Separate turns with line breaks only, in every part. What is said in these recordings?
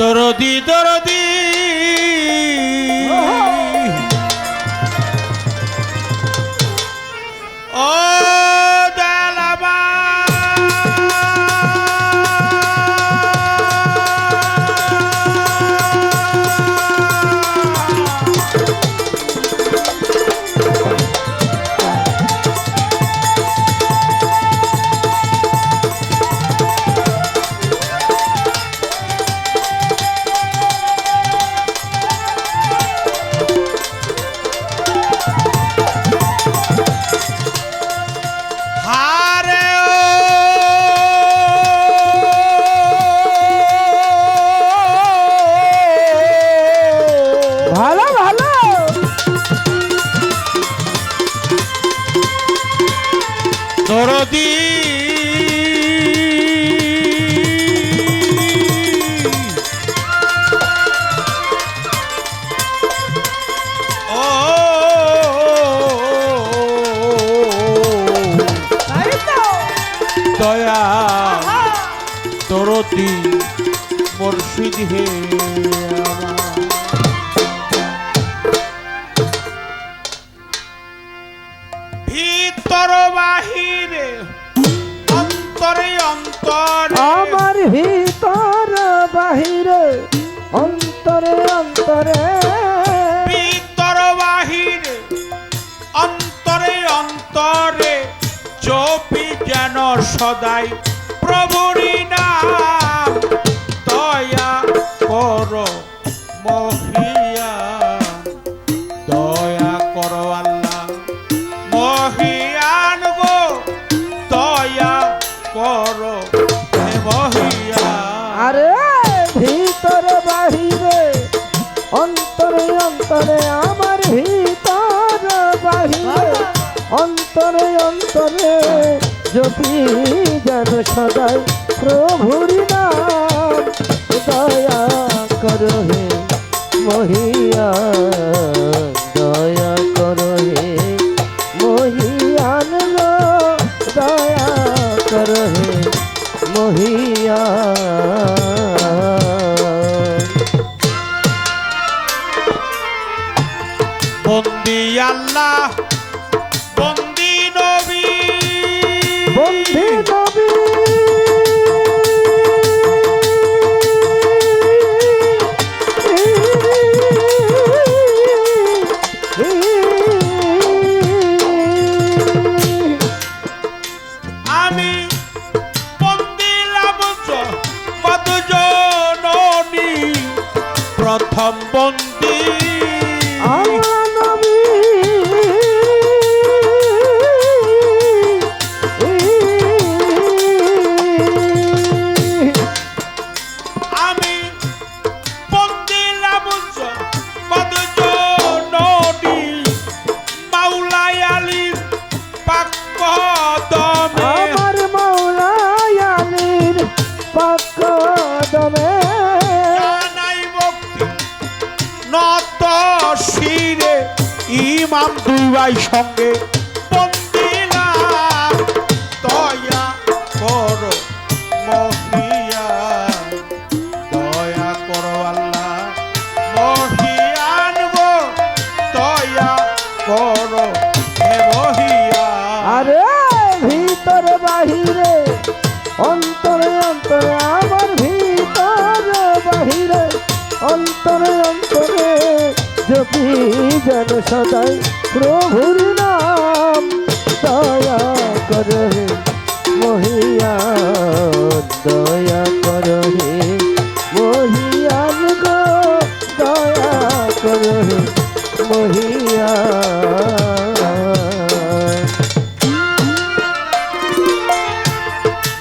দরদি দরদি ও দালাবা দরদি ও দয়া দরদি মুর্শিদ হে ভিতর বাহিরে অন্তরে অন্তরে
আমার ভিতর বাহিরে অন্তরে অন্তরে
ভিতর বাহিরে অন্তরে অন্তরে জপি যেন সদাই প্রভুরি নাম দয়া কর মহিয়া দয়া কর আল্লাহ মহিয়ান গো দয়া কর হে মহিয়া
আরে ভিতর বাহিরে অন্তরে অন্তরে আমার ভিতর বাহিরে অন্তরে অন্তরে জপি যেন সদাই প্রভুর নাম দয়া করো হে মহিয়া দয়া করো হে মহিয়ান গো দয়া করো হে মহিয়া
বন্দি আল্লাহ বন্দি নবী
বন্দি নবী
আমি বন্দি লাবজ মধুজননী প্রথম বন্দি
আমার নবী
আমি বন্দি লাবজ মধুজননী মাওলাই আলীর পাকদমে
আমার মাওলাই আলীর পাকদমে
জানাই ভক্তি নত শিরে ইমাম দুই ভাই সঙ্গে বন্দিলাম দয়া করো মহিয়া দয়া করো আল্লাহ মহিয়ান গো দয়া করো হে মহিয়া
আরে ভিতর বাহিরে অন্তরে অন্তরে আমার ভিতর বাহিরে অন্তরে অন্তরে জপি যেন সদাই প্রভুর নাম দয়া করো হে মহিয়া দয়া করো হে মহিয়ান গো দয়া করো হে মহিয়া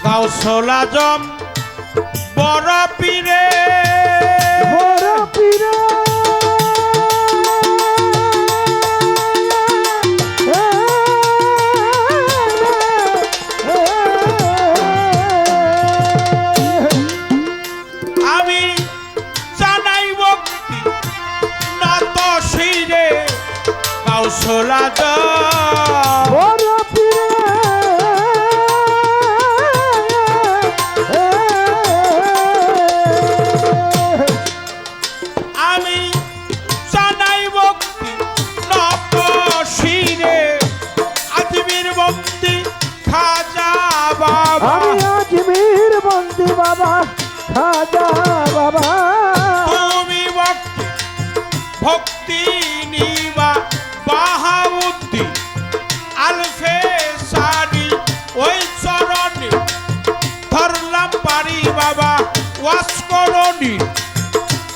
গাউসুল আজম বড় পীরে
বড় পীরে
আমি জানাই ভক্তি নত শিরে গাউসুল আজম
বড় পীরে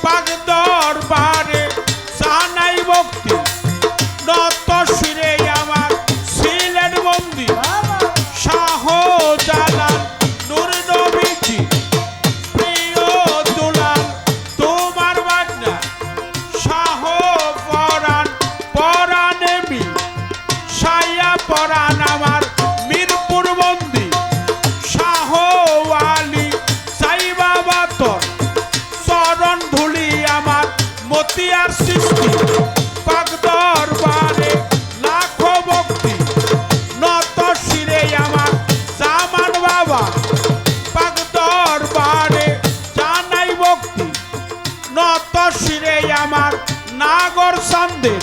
পাক দরবারে জানাই ভক্তি নত শিরে আমার ছিলেন বন্দী শাহজালাল নূর নবীজি প্রিয় দুলাল তোমার বাগনা শাহ পরাণ পরাণে মি সাইয়া পরাণ আমার মিরপুর বন্দী শাহ আলী সাই বাবা তোর চরণ ধুলি আমার মতিয়ার সৃষ্টি পাক দরবারে লাখো ভক্তি নত শিরে আমার জামান বাবা পাক দরবারে জানাই ভক্তি নত শিরে আমার নাগর সন্দের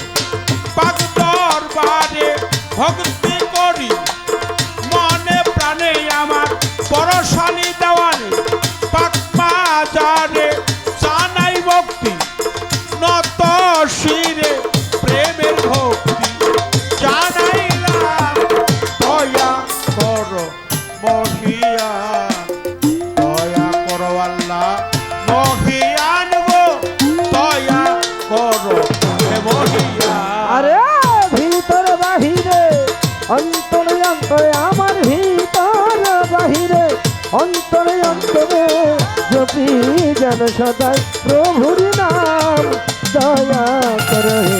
পাক দরবারে ভক্তি করি মনে প্রাণে আমার পরশালী দেওয়ানে পাক মাজারে জানাই ভক্তি নত শিরে প্রেমের ভক্তি জানাইলাম দয়া করো মহিয়ান দয়া করো আল্লাহ মহিয়ান গো দয়া করো হে মহিয়ান
আরে ভিতর বাহিরে অন্তরে অন্তরে আমার ভিতর বাহিরে অন্তরে অন্তরে জপি যেন সদাই প্রভুর নাম দয়া করো হে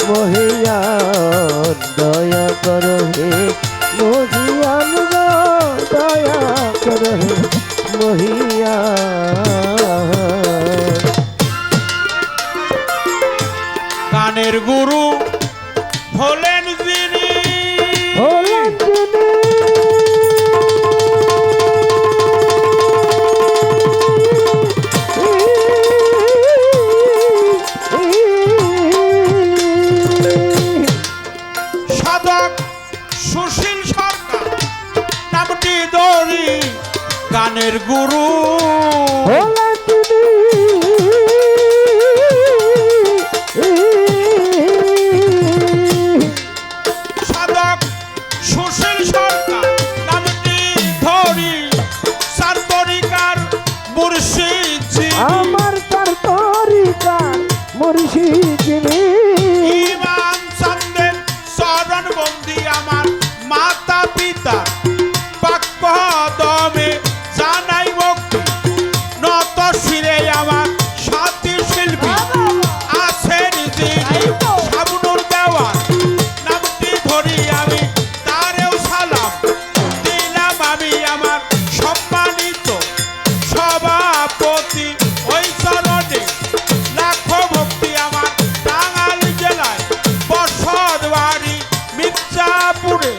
মহিয়ান দয়া করো হে মহিয়ান গো দয়া করো হে মহিয়ান
গানের গুরু হলেন যিনি
হলেন যিনি
সাধক সুশীল সরকার নামটি দড়ি গানের গুরু
হলেন যিনি
সাধক সুশীল সরকার নামটি ধরি সান্তরিকার মুর্শিদ জি
আমার তার তরিকার মুর্শিদ যিনি
ইমাম চন্দের চরণ বন্দি আমার মাতা পিতা পাক পদমে জানাই ভক্তি নত শিরে আমার সাথী শিল্পী আছেন যিনি সাবনুর দেওয়ান নামটি ধরি আমি তারেও সালাম দিলাম আমি আমার সম্মানিত সভাপতি ওই চরণে লাখো ভক্তি আমার টাঙ্গাইল জেলায় বসত বাড়ি মির্জাপুরে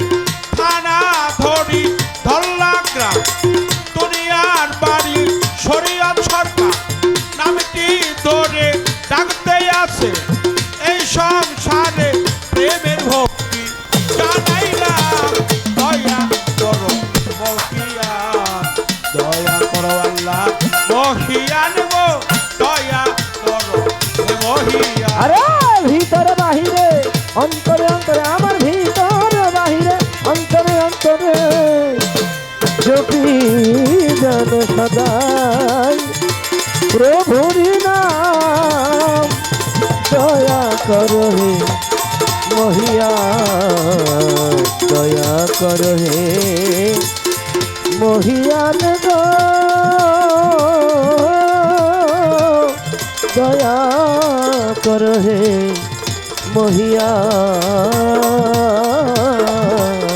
থানা ধরি ধল্লা গ্রাম দুনিয়ার বাড়ি শরীয়ত সরকার নামটি ধরে ডাকতে আছে এই সংসারে প্রেমের ভক্তি জানাইলাম দয়া করো মহিয়ান দয়া করো আল্লাহ মহিয়ান গো দয়া করো হে মহিয়ান
আরে ভিতরে বাহিরে অন্তরে অন্তরে আমার ভিতরে বাহিরে অন্তরে অন্তরে জপি যেন সদাই প্রভুর নাম দয়া করো হে মহিয়ান দয়া করো হে মহিয়ান গো দয়া করো হে মহিয়ান